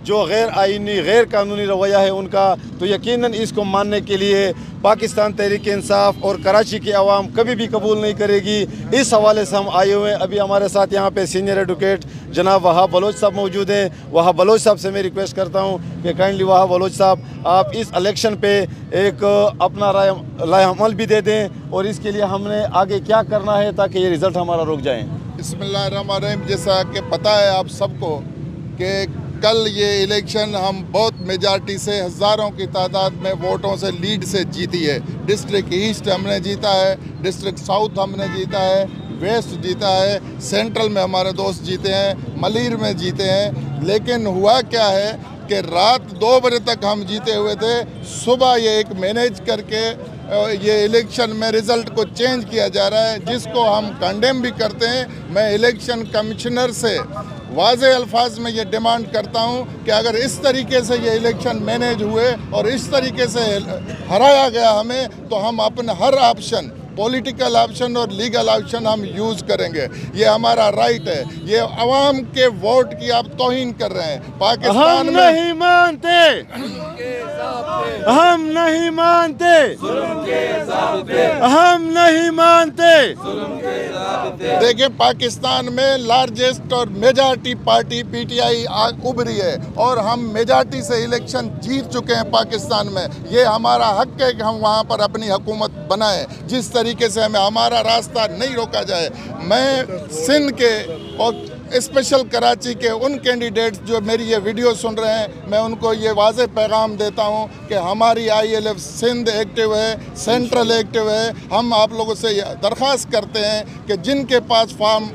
जो गैर आईनी गैर कानूनी रवैया है उनका, तो यकीनन इसको मानने के लिए पाकिस्तान तहरीक इंसाफ और कराची की आवाम कभी भी कबूल नहीं करेगी। इस हवाले से हम आए हुए हैं। अभी हमारे साथ यहाँ पे सीनियर एडवोकेट जनाब वहाब बलोच साहब मौजूद हैं। वहाब बलोच साहब से मैं रिक्वेस्ट करता हूँ कि काइंडली वहाब बलोच साहब आप इस इलेक्शन पे एक अपना राय अमल भी दे दें और इसके लिए हमने आगे क्या करना है ताकि ये रिज़ल्ट हमारा रुक जाए। बिस्मिल्लाहिर्रहमानिर्रहीम। जैसा कि पता है आप सबको कि कल ये इलेक्शन हम बहुत मेजॉरिटी से हज़ारों की तादाद में वोटों से लीड से जीती है। डिस्ट्रिक्ट ईस्ट हमने जीता है, डिस्ट्रिक्ट साउथ हमने जीता है, वेस्ट जीता है, सेंट्रल में हमारे दोस्त जीते हैं, मलीर में जीते हैं। लेकिन हुआ क्या है कि रात 2 बजे तक हम जीते हुए थे। सुबह ये एक मैनेज करके ये इलेक्शन में रिज़ल्ट को चेंज किया जा रहा है, जिसको हम कंडेम भी करते हैं। मैं इलेक्शन कमिश्नर से वाज़े अल्फाज में ये डिमांड करता हूँ कि अगर इस तरीके से ये इलेक्शन मैनेज हुए और इस तरीके से हराया गया हमें, तो हम अपने हर ऑप्शन, पॉलिटिकल ऑप्शन और लीगल ऑप्शन हम यूज़ करेंगे। ये हमारा राइट है। ये अवाम के वोट की आप तौहीन कर रहे हैं। पाकिस्तान हम नहीं मानते, हम नहीं मानते, हम नहीं मानते। देखिए, पाकिस्तान में लार्जेस्ट और मेजॉरिटी पार्टी पीटीआई उभरी है और हम मेजॉरिटी से इलेक्शन जीत चुके हैं पाकिस्तान में। ये हमारा हक है कि हम वहाँ पर अपनी हुकूमत बनाएं। जिस तरीके से हमें हमारा रास्ता नहीं रोका जाए। मैं सिंध के और स्पेशल कराची के उन कैंडिडेट्स जो मेरी ये वीडियो सुन रहे हैं, मैं उनको ये वाज़े पैगाम देता हूँ कि हमारी ILF सिंध एक्टिव है, सेंट्रल एक्टिव है। हम आप लोगों से दरख्वास्त करते हैं कि जिनके पास फॉर्म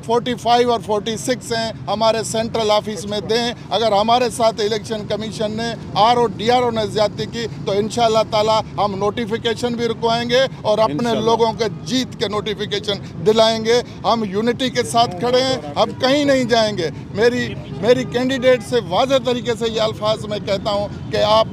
45 और 46 हैं, हमारे सेंट्रल ऑफिस में दें। अगर हमारे साथ इलेक्शन कमीशन ने RO DRO ने ज़्यादती की तो इंशाअल्लाह ताला हम नोटिफिकेशन भी रुकवाएंगे और अपने लोगों के जीत के नोटिफिकेशन दिलाएंगे। हम यूनिटी के साथ खड़े हैं, हम कहीं नहीं जाएंगे। मेरी कैंडिडेट से वाज़े तरीके से ये अल्फाज मैं कहता हूँ कि आप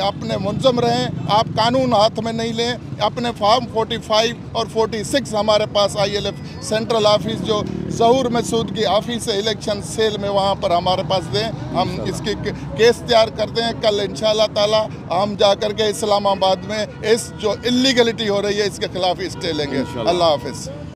अपने मुंज़म रहें, आप कानून हाथ में नहीं लें। अपने फॉर्म 45 और 46 हमारे पास ILF सेंट्रल ऑफिस जो ज़हूर मसूद की ऑफिस है इलेक्शन सेल में, वहाँ पर हमारे पास दें। हम इसकी केस तैयार करते हैं। कल इंशाअल्लाह ताला हम जाकर के इस्लामाबाद में इस जो इलीगलिटी हो रही है इसके खिलाफ स्टे लेंगे। अल्लाह हाफिज़।